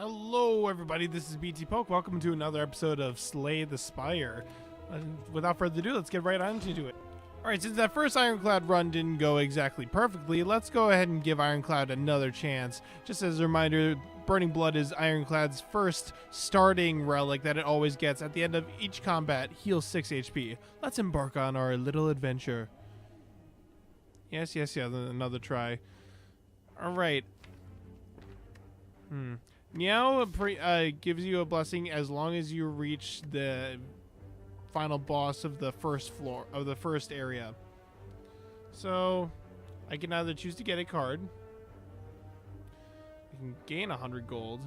Hello everybody, this is BT Poke. Welcome to another episode of Slay the Spire. Without further ado, let's get right on to it. Alright, since that first Ironclad run didn't go exactly perfectly, let's go ahead and give Ironclad another chance. Just as a reminder, Burning Blood is Ironclad's first starting relic that it always gets at the end of each combat, heals 6 HP. Let's embark on our little adventure. Yes, another try. Alright. Meow gives you a blessing as long as you reach the final boss of the first floor of the first area. So I can either choose to get a card. I can gain 100 gold.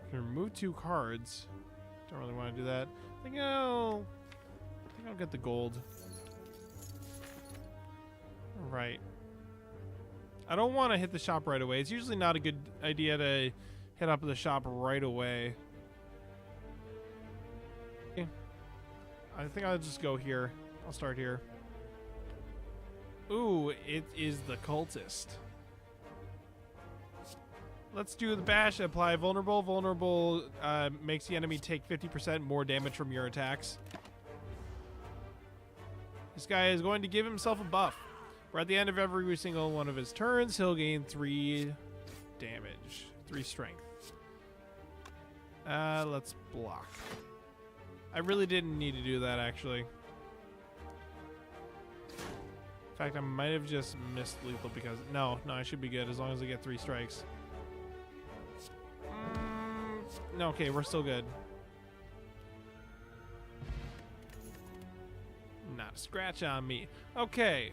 I can remove 2 cards. Don't really want to do that. I think I'll get the gold. All right. I don't want to hit the shop right away. It's usually not a good idea to hit up the shop right away. Okay. I think I'll just go here. I'll start here. Ooh, it is the cultist. Let's do the bash. Apply vulnerable. Vulnerable makes the enemy take 50% more damage from your attacks. This guy is going to give himself a buff. Where at the end of every single one of his turns, he'll gain 3 damage, 3 strength. Let's block. I really didn't need to do that, actually. In fact, I might have just missed lethal because... No, I should be good as long as I get 3 strikes. No, okay, we're still good. Not a scratch on me. Okay.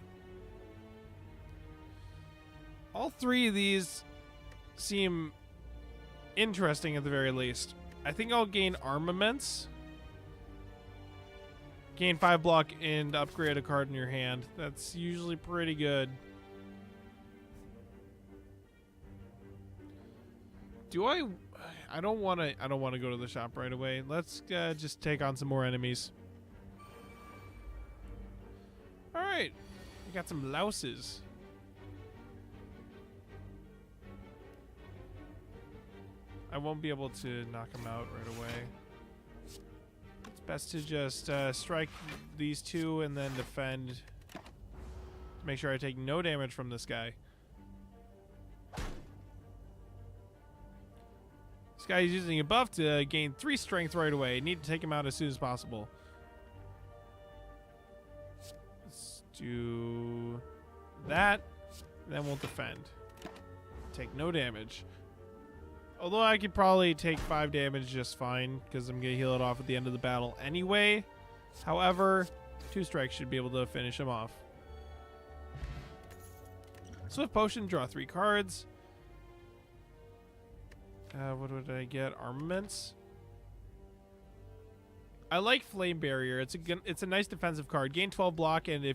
All 3 of these seem interesting at the very least. I think I'll gain armaments. Gain 5 block and upgrade a card in your hand. That's usually pretty good. I don't want to go to the shop right away. Let's just take on some more enemies. All right. We got some louses. I won't be able to knock him out right away. It's best to just strike these 2 and then defend to make sure I take no damage from this guy. This guy is using a buff to gain 3 strength right away. Need to take him out as soon as possible. Let's do that, and then we'll defend. Take no damage. Although I could probably take 5 damage just fine, because I'm going to heal it off at the end of the battle anyway. However, 2 strikes should be able to finish him off. Swift Potion, draw 3 cards. What would I get? Armaments. I like Flame Barrier. It's a nice defensive card. Gain 12 block, and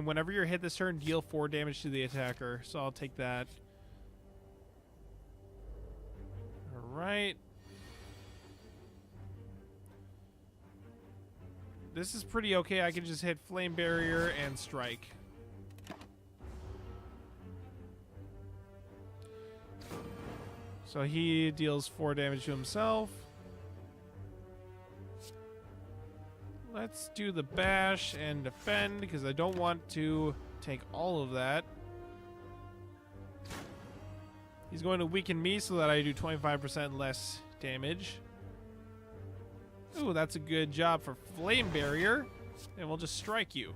whenever you're hit this turn, deal 4 damage to the attacker. So I'll take that. Right. This is pretty okay. I can just hit Flame Barrier and strike. So he deals 4 damage to himself. Let's do the bash and defend because I don't want to take all of that. He's going to weaken me so that I do 25% less damage. Ooh, that's a good job for Flame Barrier. And we'll just strike you.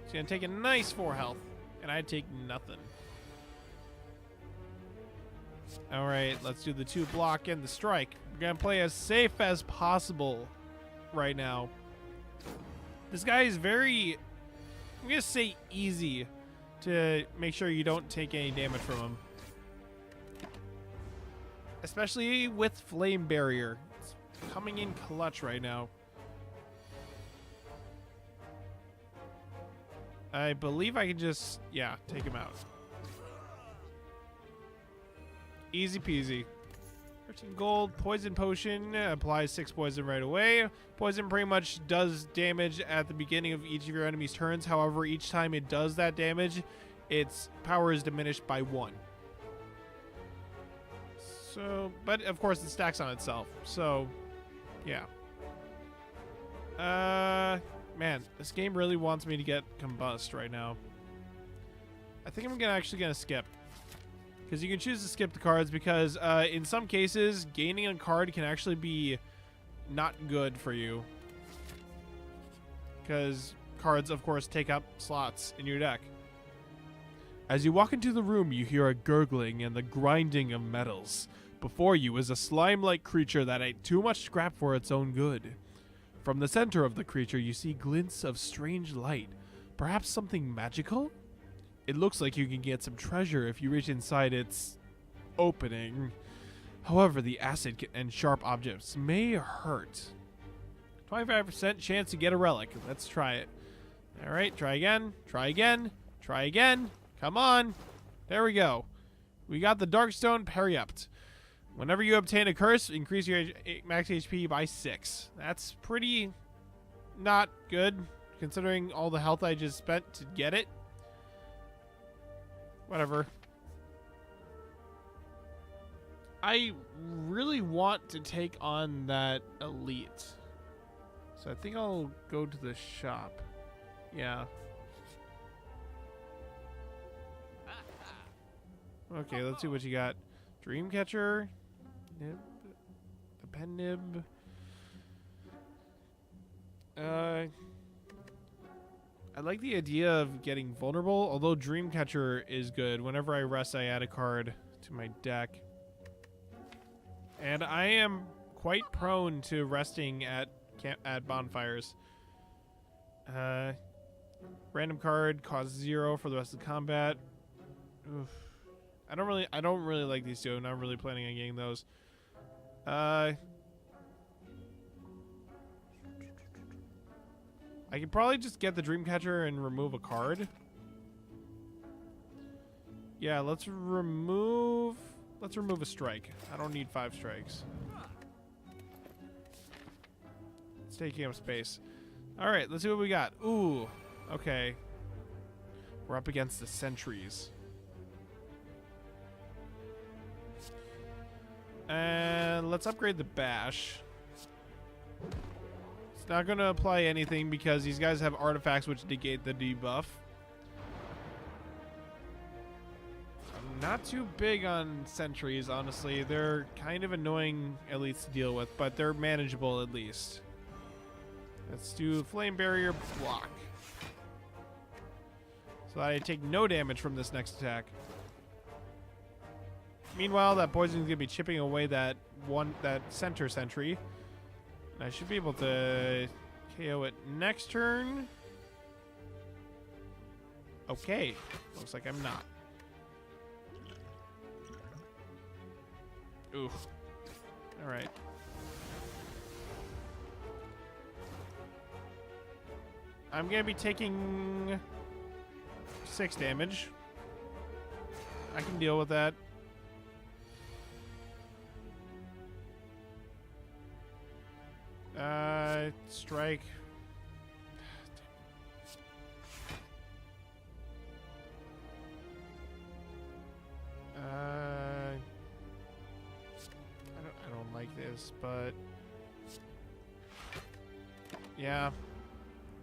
He's going to take a nice 4 health. And I take nothing. Alright, let's do the 2 block and the strike. We're going to play as safe as possible right now. This guy is very, I'm going to say easy to make sure you don't take any damage from him. Especially with Flame Barrier. It's coming in clutch right now. I believe I can just, take him out. Easy peasy. 13 gold. Poison Potion applies 6 poison right away. Poison pretty much does damage at the beginning of each of your enemy's turns. However, each time it does that damage, its power is diminished by 1. So, but of course it stacks on itself. So, yeah. Man, this game really wants me to get Combust right now. I think I'm actually gonna skip. Because you can choose to skip the cards because in some cases, gaining a card can actually be not good for you. Because cards, of course, take up slots in your deck. As you walk into the room, you hear a gurgling and the grinding of metals. Before you is a slime-like creature that ate too much scrap for its own good. From the center of the creature, you see glints of strange light. Perhaps something magical? It looks like you can get some treasure if you reach inside its opening. However, the acid and sharp objects may hurt. 25% chance to get a relic. Let's try it. All right, try again. Try again. Try again. Come on. There we go. We got the Darkstone Periupt. Whenever you obtain a curse, increase your max HP by 6. That's pretty not good, considering all the health I just spent to get it. Whatever. I really want to take on that elite. So I think I'll go to the shop. Yeah. Okay, let's see what you got. Dreamcatcher. Nib. The pen nib. I like the idea of getting vulnerable, although Dreamcatcher is good. Whenever I rest, I add a card to my deck. And I am quite prone to resting at bonfires. Random card costs 0 for the rest of the combat. Oof. I don't really like these two. I'm not really planning on getting those. I could probably just get the Dreamcatcher and remove a card. Yeah, let's remove a strike. I don't need 5 strikes. It's taking up space. All right, let's see what we got. Ooh, okay. We're up against the sentries. And let's upgrade the bash. It's not going to apply anything because these guys have artifacts which negate the debuff. I'm not too big on sentries, honestly. They're kind of annoying at least to deal with, but they're manageable at least. Let's do flame barrier block. So that I take no damage from this next attack. Meanwhile, that poison is going to be chipping away that center sentry. And I should be able to KO it next turn. Okay. Looks like I'm not. Oof. All right. I'm going to be taking 6 damage. I can deal with that. Strike. I don't like this, but yeah.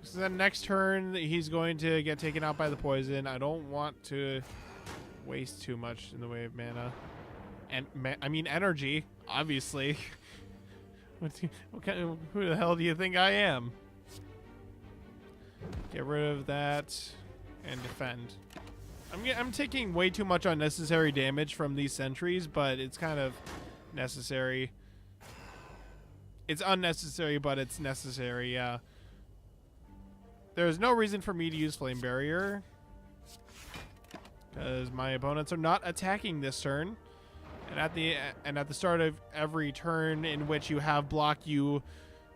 So then next turn he's going to get taken out by the poison. I don't want to waste too much in the way of mana, and I mean energy, obviously. Who the hell do you think I am? Get rid of that and defend. I'm taking way too much unnecessary damage from these sentries, but it's kind of necessary. It's unnecessary, but it's necessary, yeah. There's no reason for me to use Flame Barrier, because my opponents are not attacking this turn. And at the start of every turn in which you have block, you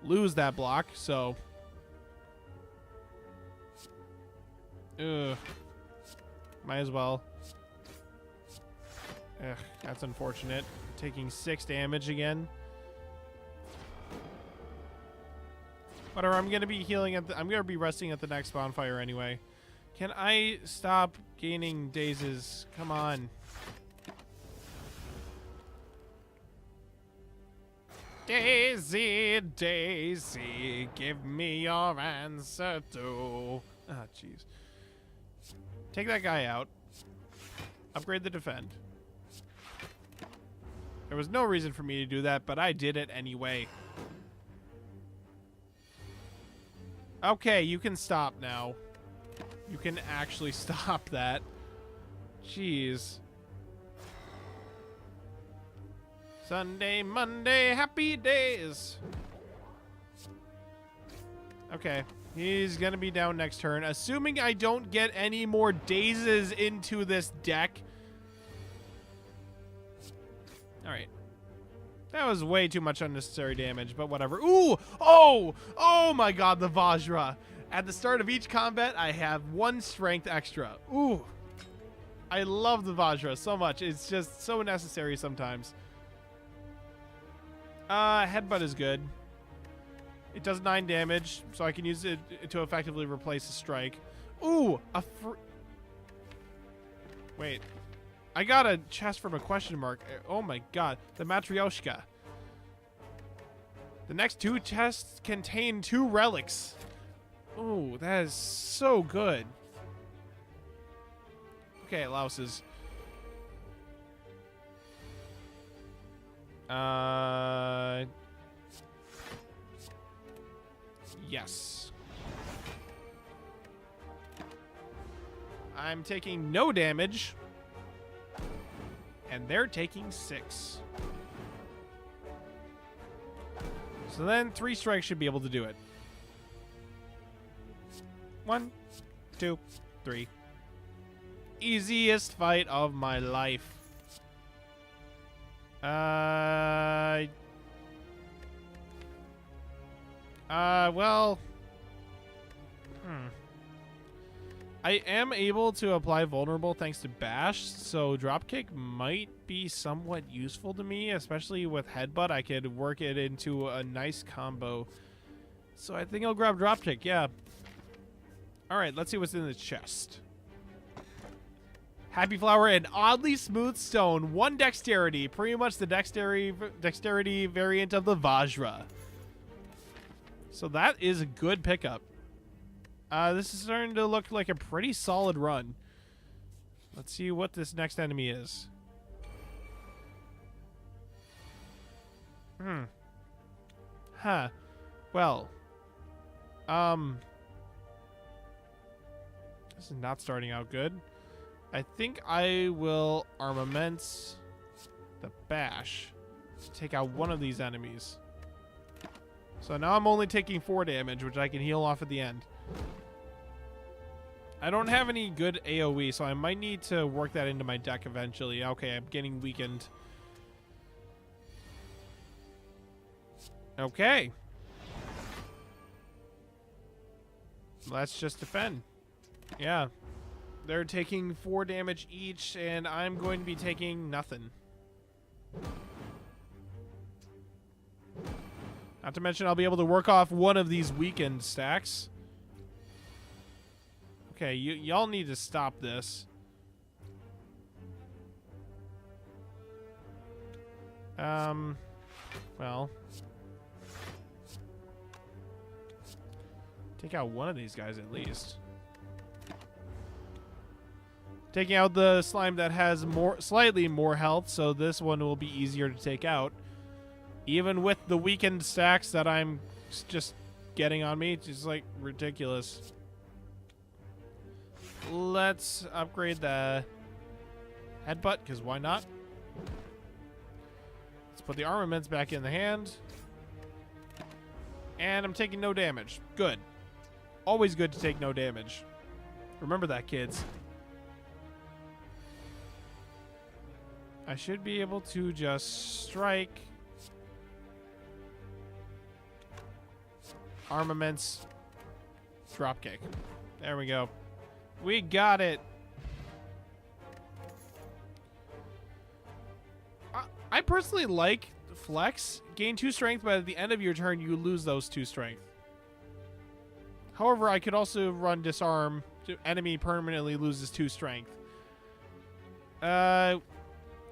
lose that block. So, might as well. Ugh, that's unfortunate. Taking 6 damage again. Whatever. I'm gonna be healing I'm gonna be resting at the next bonfire anyway. Can I stop gaining dazes? Come on. Daisy, Daisy, give me your answer too. Ah, jeez. Take that guy out. Upgrade the defend. There was no reason for me to do that, but I did it anyway. Okay, you can stop now. You can actually stop that. Jeez. Sunday, Monday, happy days. Okay. He's going to be down next turn. Assuming I don't get any more dazes into this deck. Alright. That was way too much unnecessary damage, but whatever. Ooh! Oh! Oh my god, the Vajra. At the start of each combat, I have 1 strength extra. Ooh. I love the Vajra so much. It's just so necessary sometimes. Headbutt is good. It does 9 damage, so I can use it to effectively replace a strike. Ooh, wait. I got a chest from a question mark. Oh my god. The Matryoshka. The next 2 chests contain 2 relics. Ooh, that is so good. Okay, louses. Yes. I'm taking no damage. And they're taking 6. So then 3 strikes should be able to do it. 1, 2, 3. Easiest fight of my life. Well. I am able to apply vulnerable thanks to bash, so dropkick might be somewhat useful to me, especially with headbutt. I could work it into a nice combo. So I think I'll grab dropkick, yeah. Alright, let's see what's in the chest. Happy Flower and oddly smooth stone. 1 dexterity. Pretty much the dexterity variant of the Vajra. So that is a good pickup. This is starting to look like a pretty solid run. Let's see what this next enemy is. Huh. Well. This is not starting out good. I think I will armaments the bash to take out one of these enemies. So now I'm only taking 4 damage, which I can heal off at the end. I don't have any good AoE, so I might need to work that into my deck eventually. Okay, I'm getting weakened. Okay. Let's just defend. Yeah. They're taking 4 damage each, and I'm going to be taking nothing. Not to mention I'll be able to work off one of these weakened stacks. Okay, y'all need to stop this. Well. Take out one of these guys at least. Taking out the slime that has slightly more health, so this one will be easier to take out. Even with the weakened stacks that I'm just getting on me, it's just like ridiculous. Let's upgrade the headbutt, because why not? Let's put the armaments back in the hand. And I'm taking no damage. Good. Always good to take no damage. Remember that, kids. I should be able to just strike. Armaments. Dropkick. There we go. We got it. I personally like flex. Gain 2 strength, but at the end of your turn, you lose those 2 strength. However, I could also run disarm. Enemy permanently loses 2 strength.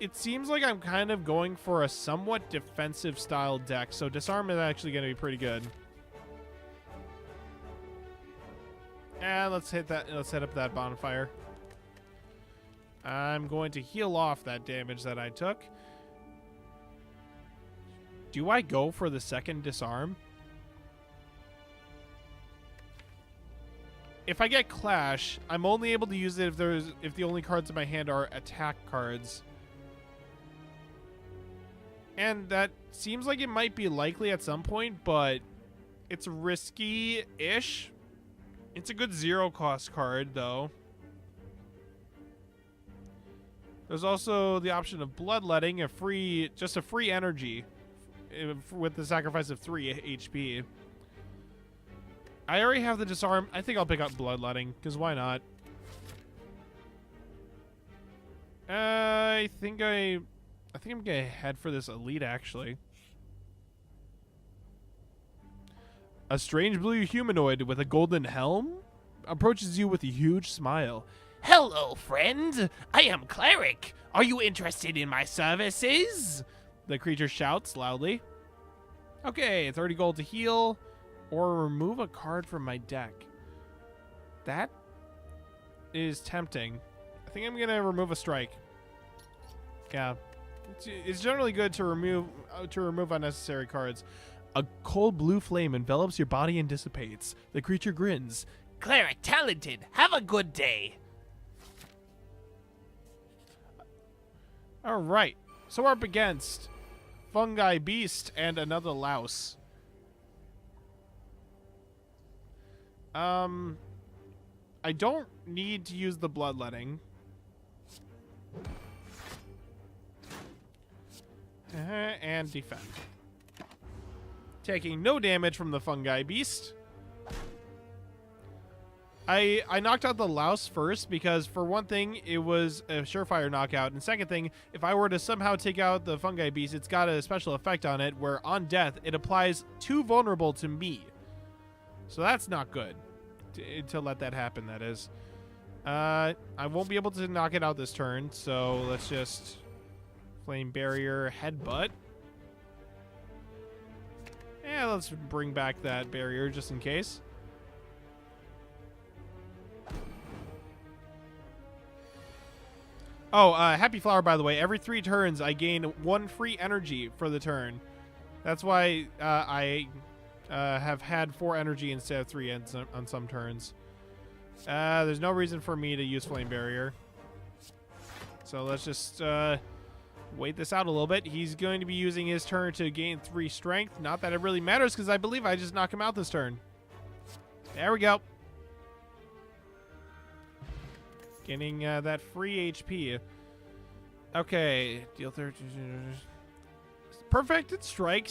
it seems like I'm kind of going for a somewhat defensive style deck, so disarm is actually going to be pretty good. And let's hit up that bonfire. I'm going to heal off that damage that I took. Do I go for the second disarm? If I get Clash, I'm only able to use it if the only cards in my hand are attack cards. And that seems like it might be likely at some point, but it's risky-ish. It's a good zero-cost card, though. There's also the option of Bloodletting, just a free energy with the sacrifice of 3 HP. I already have the disarm. I think I'll pick up Bloodletting, because why not? I think I'm gonna head for this elite, actually. A strange blue humanoid with a golden helm approaches you with a huge smile. Hello, friend. I am Cleric. Are you interested in my services? The creature shouts loudly. Okay, 30 gold to heal, or remove a card from my deck. That is tempting. I think I'm gonna remove a strike. Yeah, it's generally good to remove unnecessary cards. A cold blue flame envelops your body and dissipates. The creature grins. Cleric talented. Have a good day. All right, so we're up against Fungi Beast and another Louse. I don't need to use the Bloodletting. And defend. Taking no damage from the Fungi Beast. I knocked out the Louse first because, for one thing, it was a surefire knockout. And second thing, if I were to somehow take out the Fungi Beast, it's got a special effect on it where, on death, it applies 2 vulnerable to me. So that's not good. To let that happen, that is. I won't be able to knock it out this turn, so let's just Flame Barrier, Headbutt. Yeah, let's bring back that barrier just in case. Oh, Happy Flower, by the way. Every 3 turns, I gain 1 free energy for the turn. That's why I have had 4 energy instead of 3 on some turns. There's no reason for me to use Flame Barrier. So let's just wait this out a little bit. He's going to be using his turn to gain 3 strength. Not that it really matters, because I believe I just knocked him out this turn. There we go. Getting that free HP. Okay, deal 13. Perfected Strike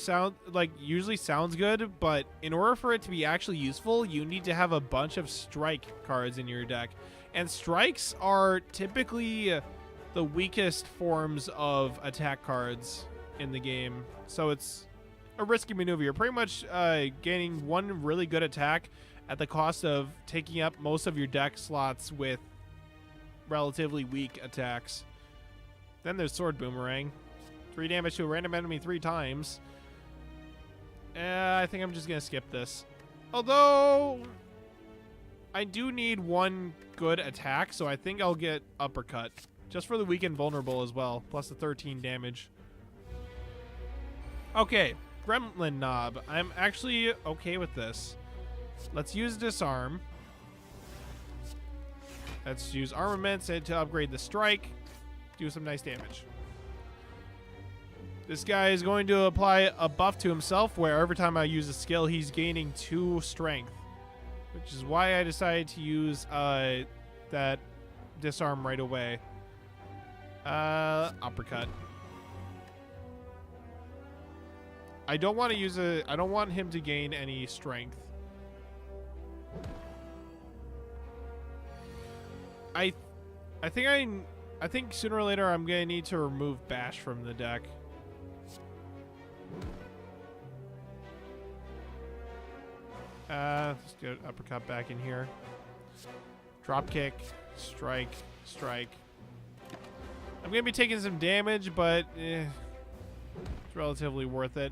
usually sounds good, but in order for it to be actually useful, you need to have a bunch of strike cards in your deck. And strikes are typically the weakest forms of attack cards in the game. So it's a risky maneuver. You're pretty much gaining 1 really good attack at the cost of taking up most of your deck slots with relatively weak attacks. Then there's Sword Boomerang. 3 damage to a random enemy 3 times. I think I'm just going to skip this. Although, I do need 1 good attack, so I think I'll get Uppercut. Just for the weak and vulnerable as well, plus the 13 damage. Okay, Gremlin Knob. I'm actually okay with this. Let's use Disarm. Let's use Armaments to upgrade the Strike. Do some nice damage. This guy is going to apply a buff to himself where every time I use a skill, he's gaining 2 strength. Which is why I decided to use that Disarm right away. Uppercut. I don't want to use I don't want him to gain any strength. I think sooner or later I'm gonna need to remove Bash from the deck. Let's get Uppercut back in here. Drop kick, strike, strike. I'm going to be taking some damage, but it's relatively worth it.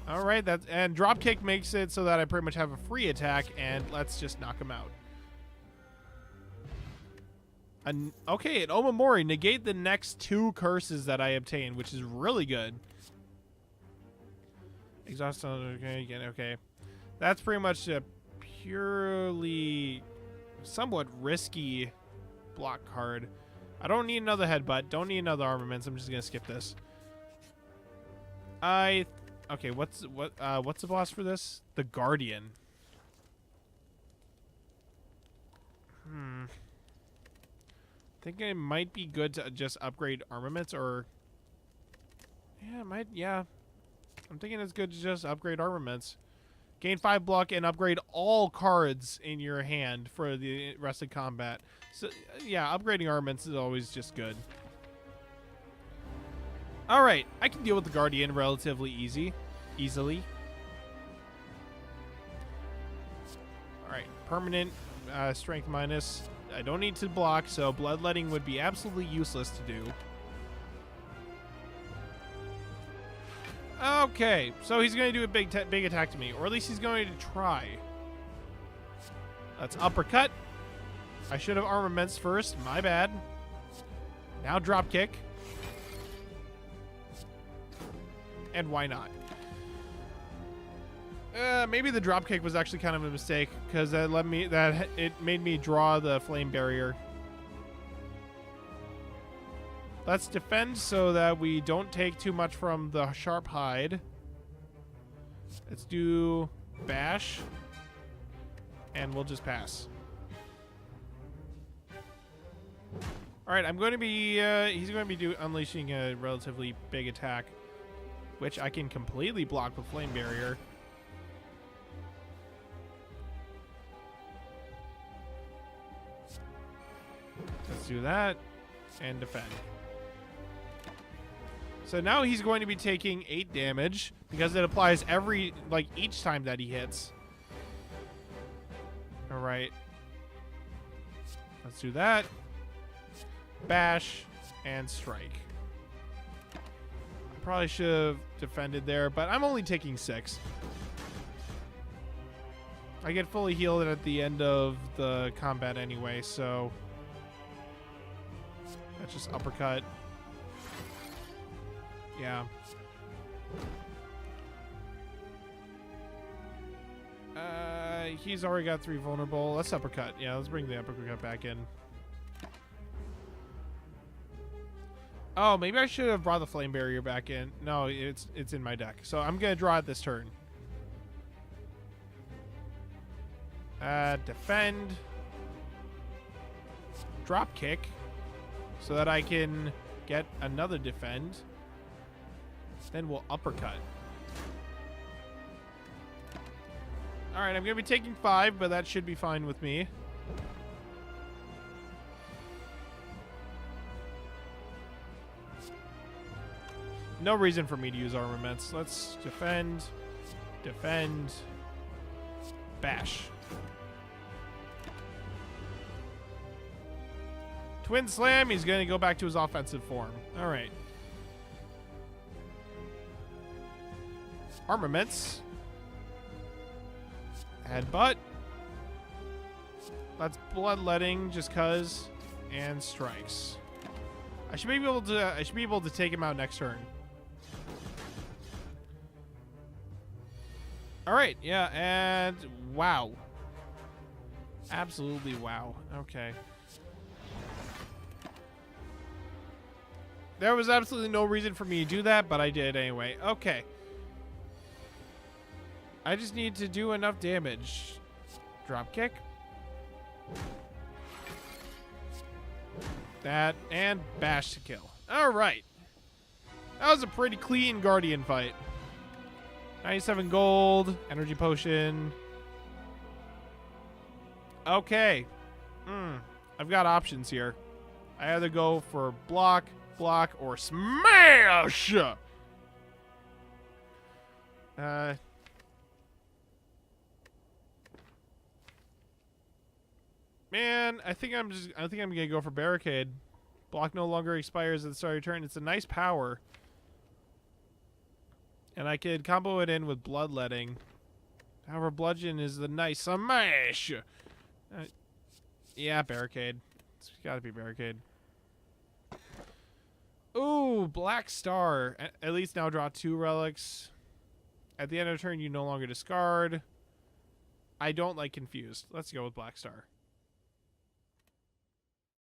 All right, and dropkick makes it so that I pretty much have a free attack, and let's just knock him out. Okay, at Omamori, negate the next 2 curses that I obtain, which is really good. Exhaust, okay, again, okay. That's pretty much a purely somewhat risky block card. I don't need another headbutt. Don't need another armaments. I'm just gonna skip this. Okay, what's the boss for this? The Guardian. I think it might be good to just upgrade armaments, or yeah, I'm thinking it's good to just upgrade armaments. Gain 5 block and upgrade all cards in your hand for the rest of combat. So yeah, upgrading armaments is always just good. All right, I can deal with the Guardian relatively easily. All right, permanent strength minus. I don't need to block, so bloodletting would be absolutely useless to do. Okay, so he's going to do a big attack to me, or at least he's going to try. Let's uppercut. I should have armaments first. My bad. Now drop kick. And why not? Maybe the drop kick was actually kind of a mistake, because it made me draw the flame barrier. Let's defend so that we don't take too much from the sharp hide. Let's do bash, and we'll just pass. All right, I'm going to be. He's going to be unleashing a relatively big attack, which I can completely block with flame barrier. Let's do that and defend. So now he's going to be taking 8 damage because it applies each time that he hits. All right. Let's do that. Bash and strike. I probably should have defended there, but I'm only taking 6. I get fully healed at the end of the combat anyway, so that's just uppercut. Yeah. He's already got 3 vulnerable. Let's uppercut. Yeah, let's bring the uppercut back in. Oh, maybe I should have brought the flame barrier back in. No, it's in my deck. So I'm gonna draw it this turn. Defend. Drop kick. So that I can get another defend. Then we'll uppercut. All right, I'm going to be taking 5, but that should be fine with me. No reason for me to use armaments. Let's defend, bash. Twin slam, he's going to go back to his offensive form. All right. Armaments. Headbutt. Let's bloodletting just cuz. And strikes. I should be able to take him out next turn. Alright, yeah, and wow. Absolutely wow. Okay. There was absolutely no reason for me to do that, but I did anyway. Okay. I just need to do enough damage. Drop kick. That, and bash to kill. Alright. That was a pretty clean Guardian fight. 97 gold, energy potion. Okay. I've got options here. I either go for block, or smash! Man, I think I'm gonna go for Barricade. Block no longer expires at the start of your turn. It's a nice power. And I could combo it in with Bloodletting. However, Bludgeon is the nice smash. Yeah, Barricade. It's gotta be Barricade. Ooh, Black Star. At least now draw 2 relics. At the end of the turn, you no longer discard. I don't like Confused. Let's go with Black Star.